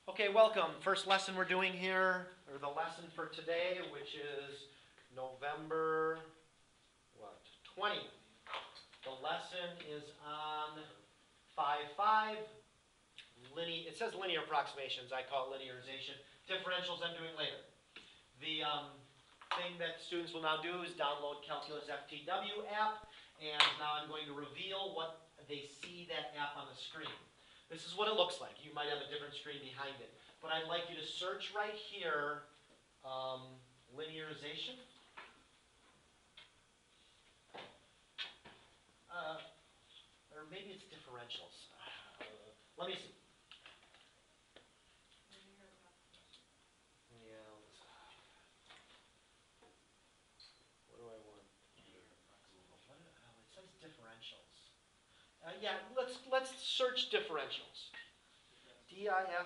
Okay, welcome. First lesson we're doing here, or the lesson for today, which is November, 20. The lesson is on 5.5. It says linear approximations. I call it linearization. Differentials I'm doing later. The thing that students will now do is download Calculus FTW app, and now I'm going to reveal what they see that app on the screen. This is what it looks like. You might have a different screen behind it. But I'd like you to search right here, linearization. Or maybe it's differentials. Let me see. Yeah. What do I want? It says differentials. Yeah, let's search differentials. Differentials.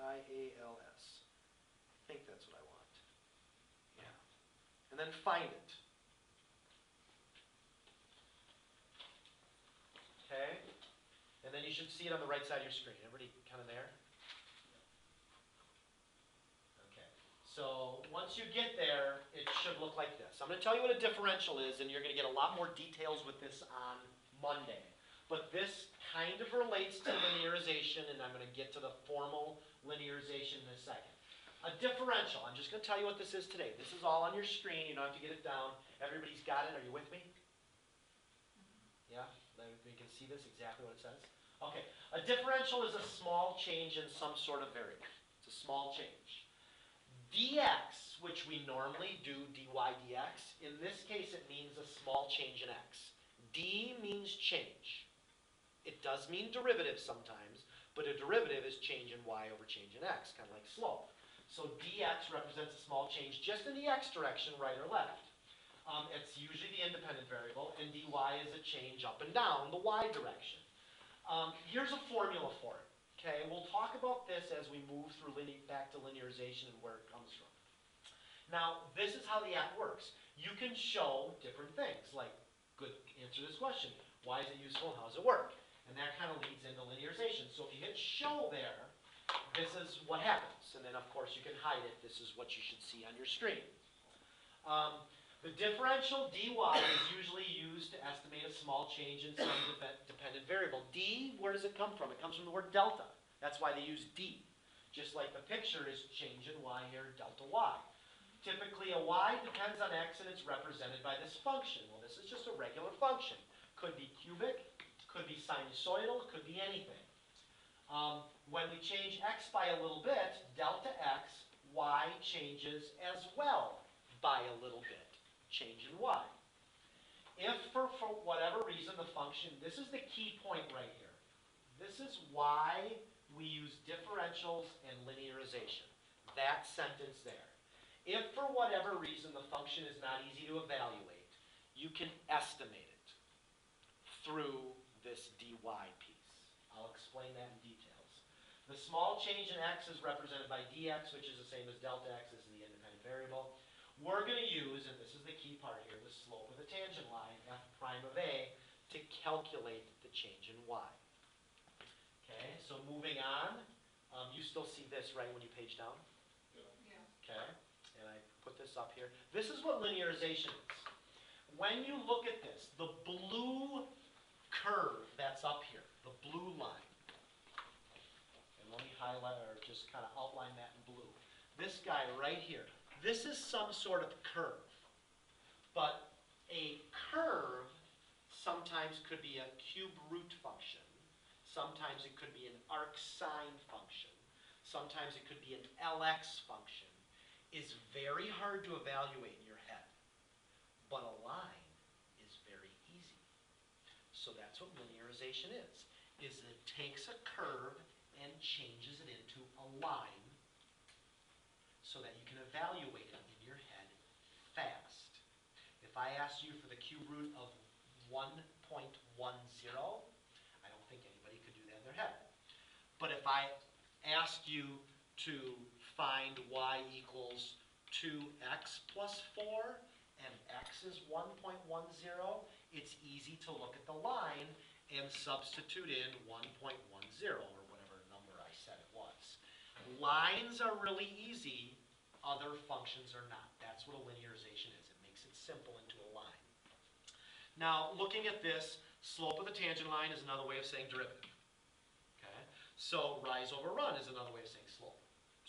I think that's what I want. Yeah. And then find it. Okay? And then you should see it on the right side of your screen. Everybody kind of there? Okay. So once you get there, it should look like this. I'm going to tell you what a differential is, and you're going to get a lot more details with this on Monday. But this kind of relates to linearization, and I'm going to get to the formal linearization in a second. A differential, I'm just going to tell you what this is today. This is all on your screen. You don't have to get it down. Everybody's got it. Are you with me? Yeah? We can see this, exactly what it says? Okay. A differential is a small change in some sort of variable. It's a small change. dx, which we normally do dy dx, in this case it means a small change in x. D means change. It does mean derivative sometimes, but a derivative is change in y over change in x, kind of like slope. So dx represents a small change just in the x direction, right or left. It's usually the independent variable, and dy is a change up and down the y direction. Here's a formula for it. Okay, we'll talk about this as we move through back to linearization and where it comes from. Now, this is how the app works. You can show different things, like, good, answer this question. Why is it useful and how does it work? And that kind of leads into linearization. So if you hit show there, this is what happens. And then, of course, you can hide it. This is what you should see on your screen. The differential dy is usually used to estimate a small change in some dependent variable. D, where does it come from? It comes from the word delta. That's why they use D. Just like the picture is change in y here, delta y. Typically, a y depends on x, and it's represented by this function. Well, this is just a regular function. Could be cubic, could be sinusoidal, could be anything. When we change x by a little bit, delta x, y changes as well by a little bit. Change in y. If for whatever reason the function, this is the key point right here. This is why we use differentials and linearization. That sentence there. If for whatever reason the function is not easy to evaluate, you can estimate it through this dy piece. I'll explain that in details. The small change in x is represented by dx, which is the same as delta x. This is the independent variable. We're going to use, and this is the key part here, the slope of the tangent line, f prime of a, to calculate the change in y. Okay, so moving on, you still see this, right, when you page down? Yeah. Okay, and I put this up here. This is what linearization is. When you look at this, the blue curve that's up here, the blue line, and let me highlight or just kind of outline that in blue. This guy right here. This is some sort of curve, but a curve sometimes could be a cube root function, sometimes it could be an arc sine function, sometimes it could be an LX function. Is very hard to evaluate in your head, but a line is very easy. So that's what linearization is it takes a curve and changes it into a line, so that you can evaluate it in your head fast. If I asked you for the cube root of 1.10, I don't think anybody could do that in their head. But if I asked you to find y equals 2x plus 4, and x is 1.10, it's easy to look at the line and substitute in 1.10 0, or whatever number I said it was. Lines are really easy, other functions are not. That's what a linearization is. It makes it simple into a line. Now, looking at this, slope of the tangent line is another way of saying derivative. Okay? So rise over run is another way of saying slope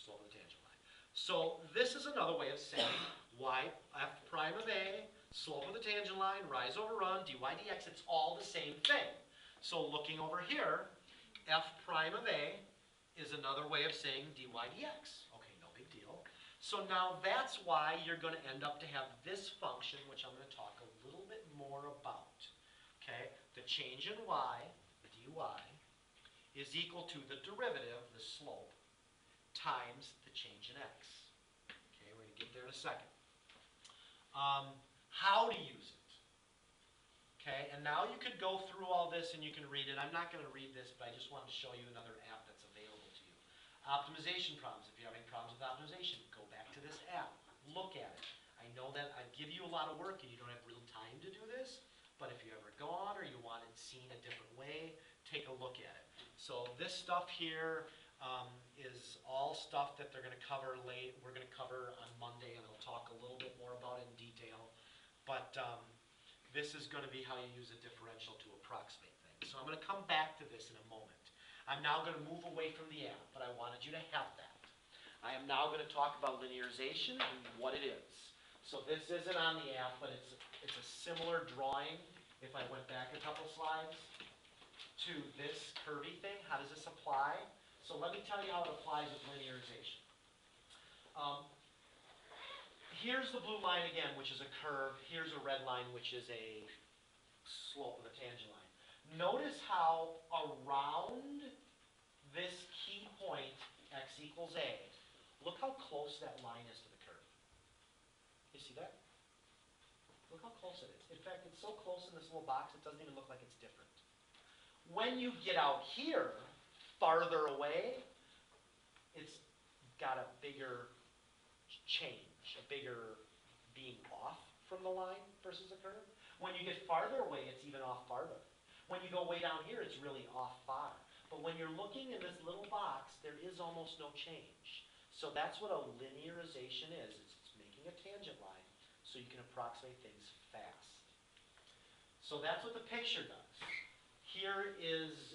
of the tangent line. So this is another way of saying y f prime of a, slope of the tangent line, rise over run, dy dx, it's all the same thing. So looking over here, f prime of a is another way of saying dy dx. Okay, no big deal. So now that's why you're going to end up to have this function, which I'm going to talk a little bit more about. Okay, the change in y, dy, is equal to the derivative, the slope, times the change in x. Okay, we're going to get there in a second. How to use it. Okay, and now you could go through all this and you can read it. I'm not going to read this, but I just wanted to show you another app that's available to you. Optimization problems. If you're having problems with optimization, go back to this app. Look at it. I know that I give you a lot of work and you don't have real time to do this, but if you ever go on or you want it seen a different way, take a look at it. So this stuff here is all stuff that they're going to cover late. We're going to cover on Monday, and I'll talk a little bit more about it in detail. But this is going to be how you use a differential to approximate things. So I'm going to come back to this in a moment. I'm now going to move away from the app, but I wanted you to have that. I am now going to talk about linearization and what it is. So this isn't on the app, but it's a similar drawing. If I went back a couple slides to this curvy thing, how does this apply? So let me tell you how it applies with linearization. Here's the blue line again, which is a curve. Here's a red line, which is a slope of the tangent line. Notice how around this key point, x equals a, look how close that line is to the curve. You see that? Look how close it is. In fact, it's so close in this little box, it doesn't even look like it's different. When you get out here, farther away, it's got a bigger change, a bigger being off from the line versus a curve. When you get farther away, it's even off farther. When you go way down here, it's really off far. But when you're looking in this little box, there is almost no change. So that's what a linearization is. It's making a tangent line so you can approximate things fast. So that's what the picture does. Here is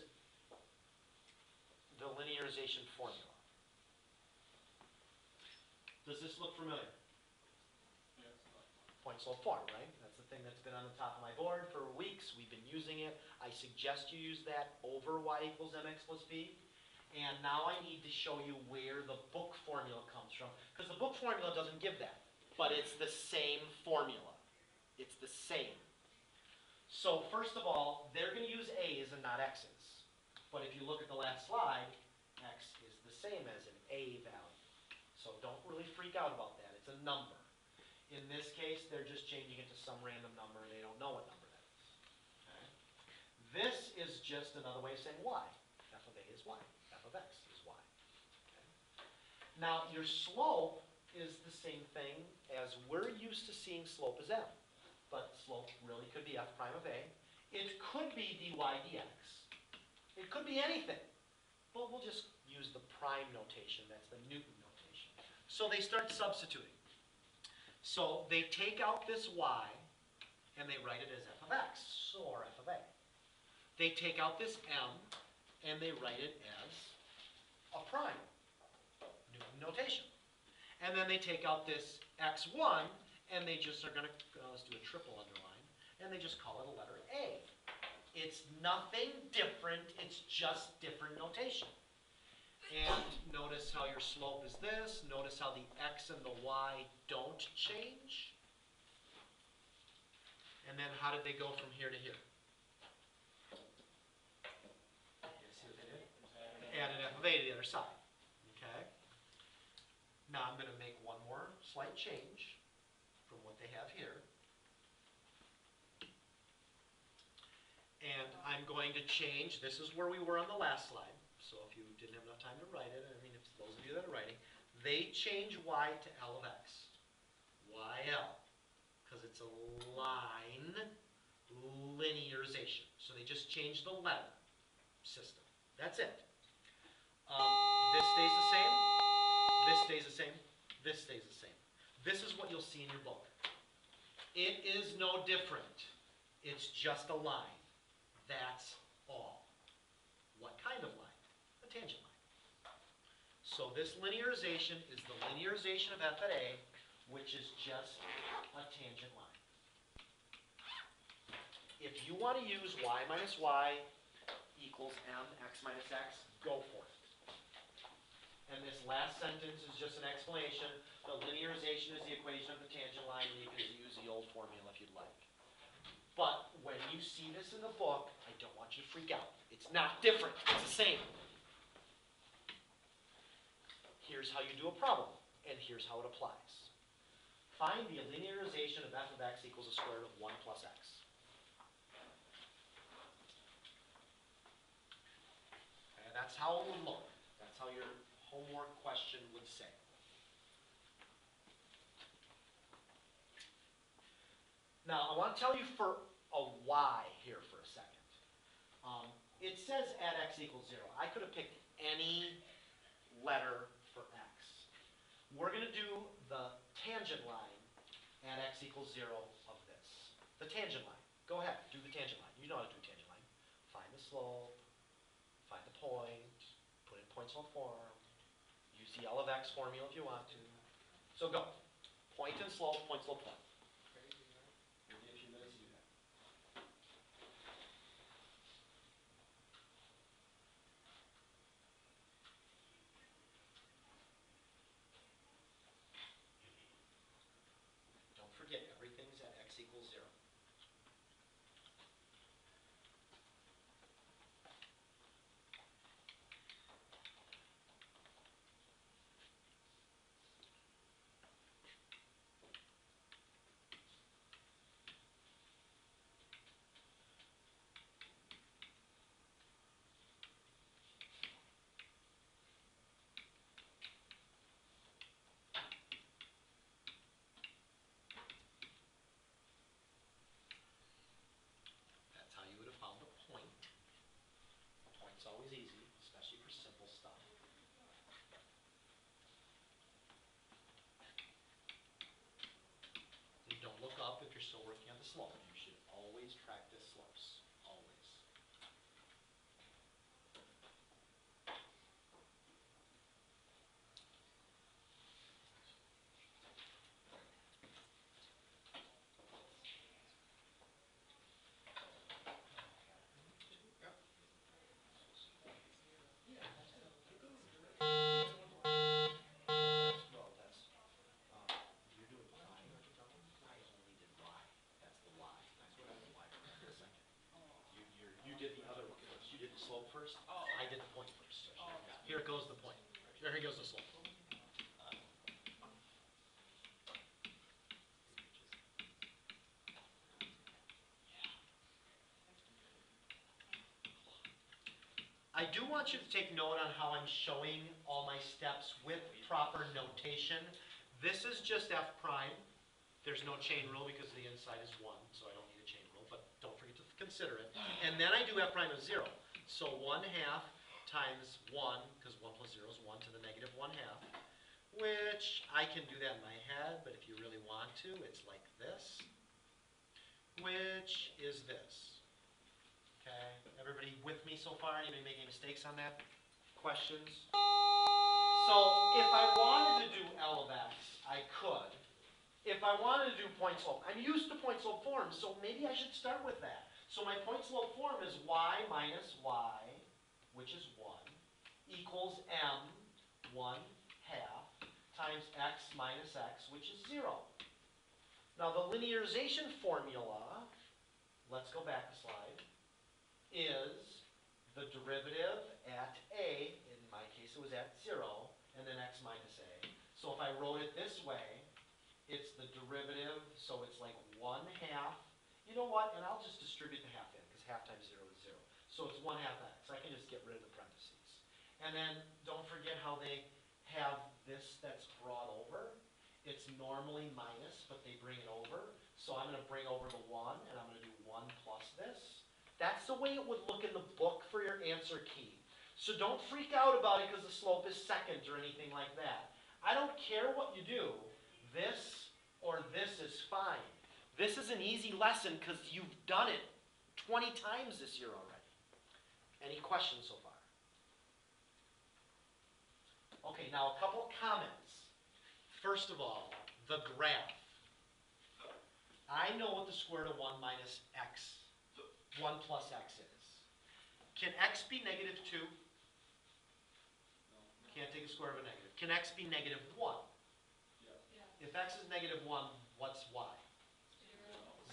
the linearization formula. Does this look familiar? Yes. Point slope form, right? That's the thing that's been on the top of my board for weeks. We've been using it. I suggest you use that over y equals mx plus b. And now I need to show you where the book formula comes from, because the book formula doesn't give that, but it's the same formula. It's the same. So first of all, they're going to use a's and not x's. But if you look at the last slide, x is the same as an a value. So don't really freak out about that. It's a number. In this case, they're just changing it to some random number, and they don't know what number that is. Okay? This is just another way of saying y. F of a is y. F of x is y. Okay? Now, your slope is the same thing as we're used to seeing slope as m. But slope really could be f prime of a. It could be dy dx. It could be anything. But we'll just use the prime notation. That's the Newton notation. So they start substituting. So they take out this y, and they write it as f of x, or f of a. They take out this m, and they write it as a prime, Newton notation. And then they take out this x1, and they just are going to, let's do a triple underline, and they just call it a letter a. It's nothing different, it's just different notation. And notice how your slope is this. Notice how the x and the y don't change. And then how did they go from here to here? You see what they did? Added f of a to the other side. Okay? Now I'm going to make one more slight change from what they have here. And I'm going to change, this is where we were on the last slide. So if you didn't have enough time to write it, I mean, if those of you that are writing, they change y to L of x. YL. Because it's a line linearization. So they just change the letter system. That's it. This stays the same, this stays the same, this stays the same. This is what you'll see in your book. It is no different. It's just a line. That's all. What kind of line? A tangent line. So this linearization is the linearization of f at a, which is just a tangent line. If you want to use y minus y equals mx minus x, go for it. And this last sentence is just an explanation. The linearization is the equation of the tangent line, and you can use the old formula if you'd like. But when you see this in the book, I don't want you to freak out. It's not different. It's the same. Here's how you do a problem, and here's how it applies. Find the linearization of f of x equals the square root of 1 plus x. And that's how it would look. That's how your homework question would say. Now, I want to tell you for a y here for a second. It says at x equals 0. I could have picked any letter for x. We're going to do the tangent line at x equals 0 of this. The tangent line. Go ahead, do the tangent line. You know how to do a tangent line. Find the slope, find the point, put it in point-slope form, use the L of x formula if you want to. So go. Point and slope, point-slope form. Give me a few minutes to do that. Don't forget, everything's at x equals 0. That's how you would have found the point. Point's always easy, especially for simple stuff. And don't look up if you're still working on the slope. You should always practice slopes. Always. No, you're doing y, aren't you, Tom? I only did y. That's the y. That's what I did y for a second. You did the other one first. You did the slope first. I did the point first. Here goes the point. Here goes the slope. I do want you to take note on how I'm showing all my steps with proper notation. This is just f prime. There's no chain rule because the inside is 1, so I don't need a chain rule, but don't forget to consider it. And then I do f prime of 0. So 1/2 times 1, because 1 plus 0 is 1 to the negative 1/2, which I can do that in my head, but if you really want to, it's like this, which is this. Okay, everybody with me so far? Anybody making mistakes on that? Questions? So if I wanted to do L of x, I could. If I wanted to do point slope, I'm used to point slope forms, so maybe I should start with that. So my point slope form is y minus y, which is 1, equals m 1/2 times x minus x, which is 0. Now the linearization formula, let's go back a slide, is the derivative at a, in my case it was at 0, and then x minus a. So if I wrote it this way, it's the derivative, so it's like 1/2. You know what, and I'll just distribute the half in, because half times 0 is 0. So it's 1/2 x. I can just get rid of the parentheses. And then don't forget how they have this that's brought over. It's normally minus, but they bring it over. So I'm going to bring over the 1, and I'm going to do 1 plus this. That's the way it would look in the book for your answer key. So don't freak out about it because the slope is second or anything like that. I don't care what you do. This or this is fine. This is an easy lesson because you've done it 20 times this year already. Any questions so far? Okay, now a couple comments. First of all, the graph. I know what the square root of 1 minus x, 1 plus x is. Can x be negative 2? Can't take the square root of a negative. Can x be negative 1? Yeah. If x is negative 1, what's y?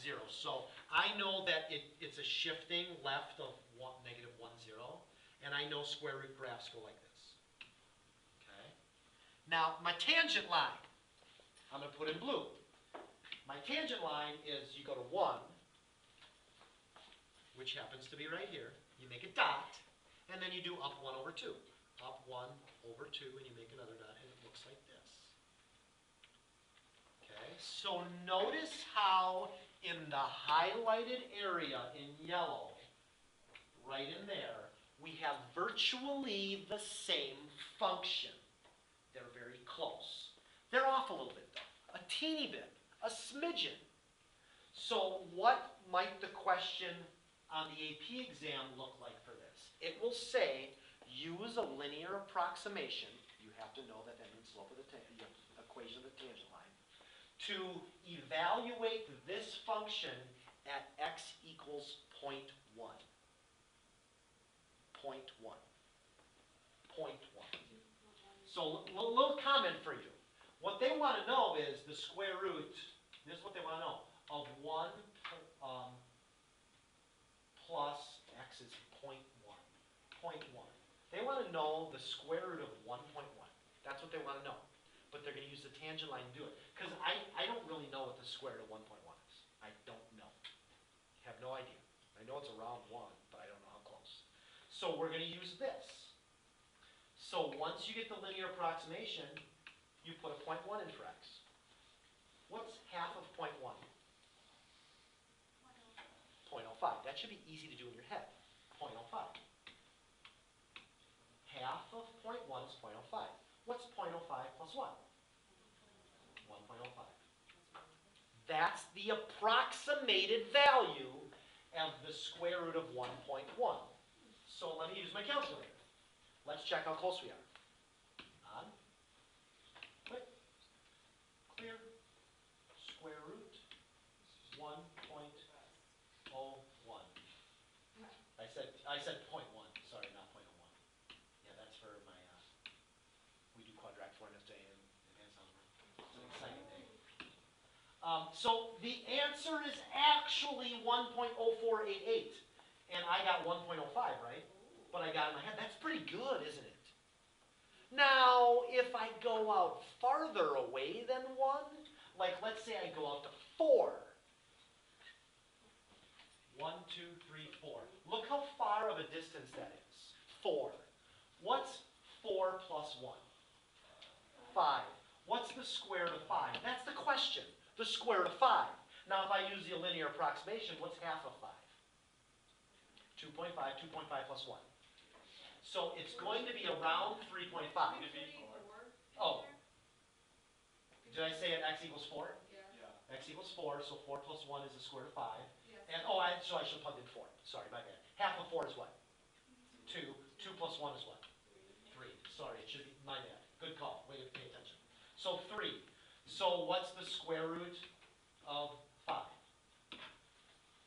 0. So I know that it's a shifting left of negative 1, 0. And I know square root graphs go like this. Okay. Now, my tangent line, I'm going to put in blue. My tangent line is you go to 1, which happens to be right here. You make a dot, and then you do up 1 over 2. Up 1 over 2, and you make another dot, and it looks like this. Okay, so notice how in the highlighted area in yellow, right in there, we have virtually the same function. They're very close. They're off a little bit, though. A teeny bit. A smidgen. So what might the question on the AP exam look like for this? It will say, use a linear approximation. You have to know that that means slope of the equation of the tangent line. To evaluate this function at x equals 0.1. 0.1. 0.1. So a little comment for you. What they want to know is the square root, this is what they want to know, of 1 plus x is 0.1. 0.1. They want to know the square root of 1.1. That's what they want to know. But they're going to use the tangent line to do it. Because I don't really know what the square root of 1.1 is. I don't know. I have no idea. I know it's around 1, but I don't know how close. So we're going to use this. So once you get the linear approximation, you put a 0.1 in for x. What's half of 0.1? 0.05. That should be easy to do in your head. 0.05. Half of 0.1 is 0.05. What's 0.05 plus 1? 1.05. That's the approximated value of the square root of 1.1. So let me use my calculator. Let's check how close we are. On. Click. Clear. Square root 1.01. I said 0.1. Sorry, not 0.01. Yeah, that's for my, we do quadratic formulas today in advanced algebra. It's an exciting day. So the answer is actually 1.0488. And I got 1.05, right? But I got it in my head. That's pretty good, isn't it? Now, if I go out farther away than 1, like let's say I go out to 4. 1, 2, 3, 4. Look how far of a distance that is. 4. What's 4 plus 1? 5. What's the square root of 5? That's the question. The square root of 5. Now, if I use the linear approximation, what's half of 5? 2.5. 2.5 plus 1. So it's going to be around 3.5. Oh. Did I say at x equals 4? Yeah. X equals 4, so 4 plus 1 is the square root of 5. Yes. And, so I should plug in 4. Sorry, my bad. Half of 4 is what? 2. 2 plus 1 is what? 3. Sorry, it should be, my bad. Good call. Way to pay attention. So 3. So what's the square root of 5?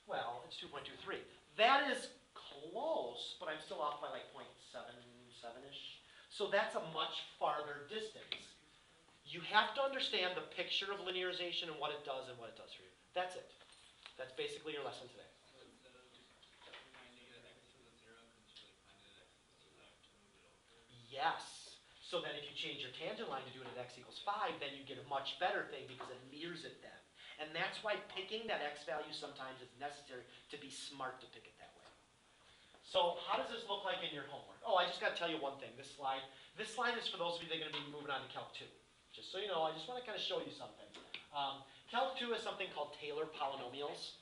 Well, it's 2.23. That is close, but I'm still off by like 0.77-ish. So that's a much farther distance. You have to understand the picture of linearization and what it does for you. That's it. That's basically your lesson today. So instead of just finding it at x equals 0, couldn't you like find it at x equals 2 to move it over? Yes. So then if you change your tangent line to do it at x equals 5, then you get a much better thing because it mirrors it then. And that's why picking that x value sometimes is necessary to be smart to pick it that way. So how does this look like in your homework? Oh, I just got to tell you one thing. This slide is for those of you that are going to be moving on to Calc 2. Just so you know, I just want to kind of show you something. Calc 2 is something called Taylor polynomials.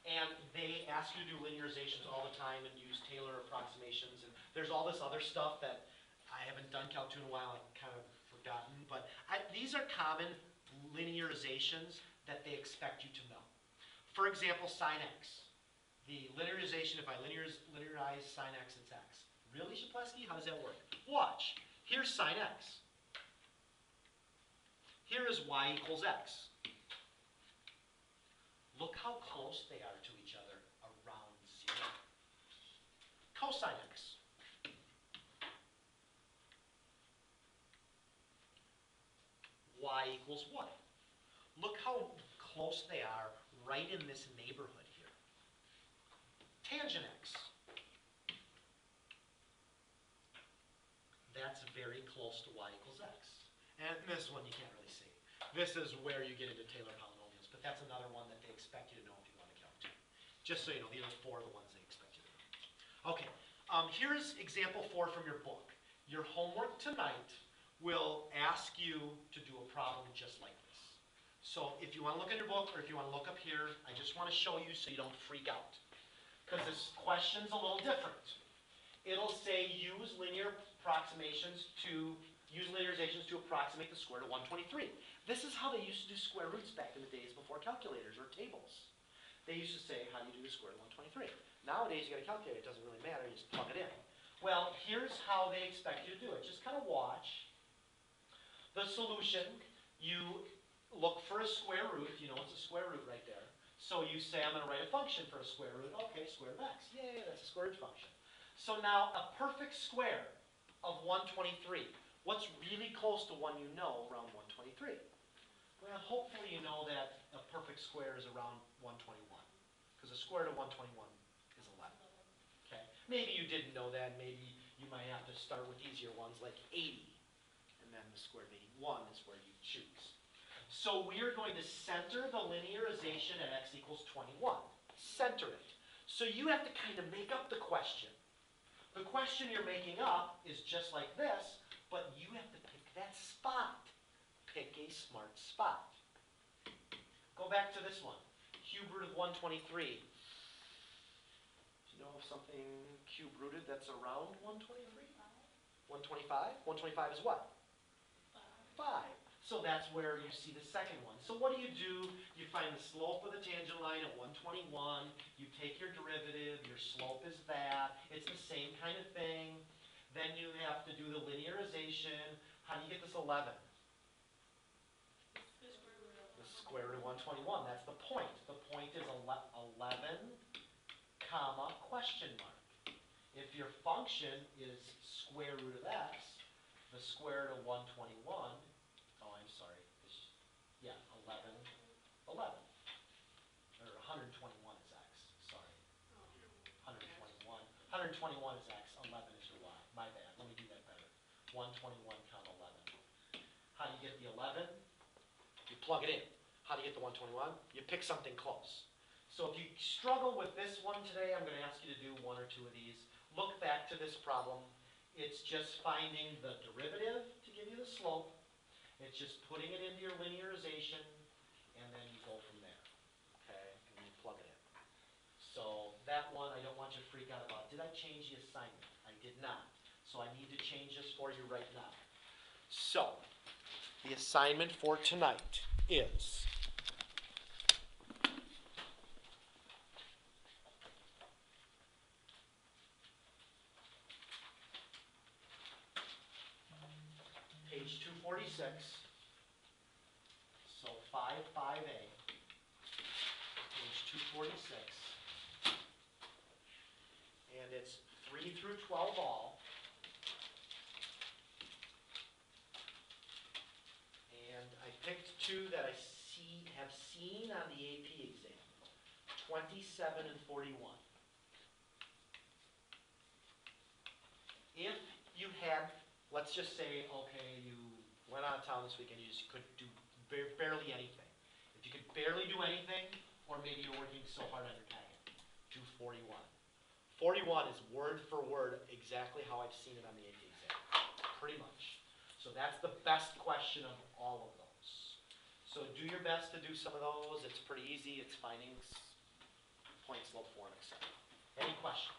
And they ask you to do linearizations all the time and use Taylor approximations. And There's all this other stuff that I haven't done Calc 2 in a while, I've kind of forgotten, but these are common linearizations that they expect you to know. For example, sine x. The linearization, if I linearize sine x, it's x. Really, Shapleski? How does that work? Watch. Here's sine x. Here is y equals x. Look how close they are to each other, around 0. Cosine x. Y equals what? Look how close they are right in this neighborhood here. Tangent x. That's very close to y equals x. And this one you can't really see. This is where you get into Taylor polynomials, but that's another one that they expect you to know if you want to Calc 2. Just so you know, these are 4 of the ones they expect you to know. Okay, here's example 4 from your book. Your homework tonight will ask you to do a problem just like this. So if you want to look at your book, or if you want to look up here, I just want to show you so you don't freak out. Because this question's a little different. It'll say use linearizations to approximate the square root of 123. This is how they used to do square roots back in the days before calculators or tables. They used to say, how do you do the square root of 123? Nowadays, you got a calculator, it doesn't really matter, you just plug it in. Well, here's how they expect you to do it. Just kind of watch. The solution, you look for a square root, you know it's a square root right there. So you say, I'm going to write a function for a square root. Okay, square root of x. Yay, that's a square root function. So now, a perfect square of 123. What's really close to one you know around 123? Well, hopefully you know that a perfect square is around 121. Because the square root of 121 is 11. Okay? Maybe you didn't know that. Maybe you might have to start with easier ones like 80. And then the square root of 81 is where you choose. So we are going to center the linearization at x equals 21. Center it. So you have to kind of make up the question. The question you're making up is just like this, but you have to pick that spot. Pick a smart spot. Go back to this one. Cube root of 123. Do you know of something cube rooted that's around 123? 125? 125 is what? 5. So that's where you see the second one. So what do? You find the slope of the tangent line at 121. You take your derivative. Your slope is that. It's the same kind of thing. Then you have to do the linearization. How do you get this 11? The square root of 121. That's the point. The point is 11, comma, question mark. If your function is square root of x, the square root of 121, oh, I'm sorry. Yeah, 11. Or 121 is x. Sorry. 121. 121 is x. 11 is your y. My bad. Let me do that better. 121, comma, 11. How do you get the 11? You plug it in. How do you get the 121? You pick something close. So if you struggle with this one today, I'm going to ask you to do 1 or 2 of these. Look back to this problem. It's just finding the derivative to give you the slope. It's just putting it into your linearization, and then you go from there. Okay? And you plug it in. So that one, I don't want you to freak out about. Did I change the assignment? I did not. So I need to change this for you right now. So, the assignment for tonight is page 246, so 5.5a, page 246, and it's 3 through 12 all, and I picked 2 that I have seen on the AP exam, 27 and 41. If you had, let's just say, okay, you went out of town this weekend, you just couldn't do barely anything. If you could barely do anything, or maybe you're working so hard on your packet, do 41. 41 is word for word exactly how I've seen it on the AP exam, pretty much. So that's the best question of all of those. So do your best to do some of those. It's pretty easy. It's finding points, slope, form, etc. Any questions?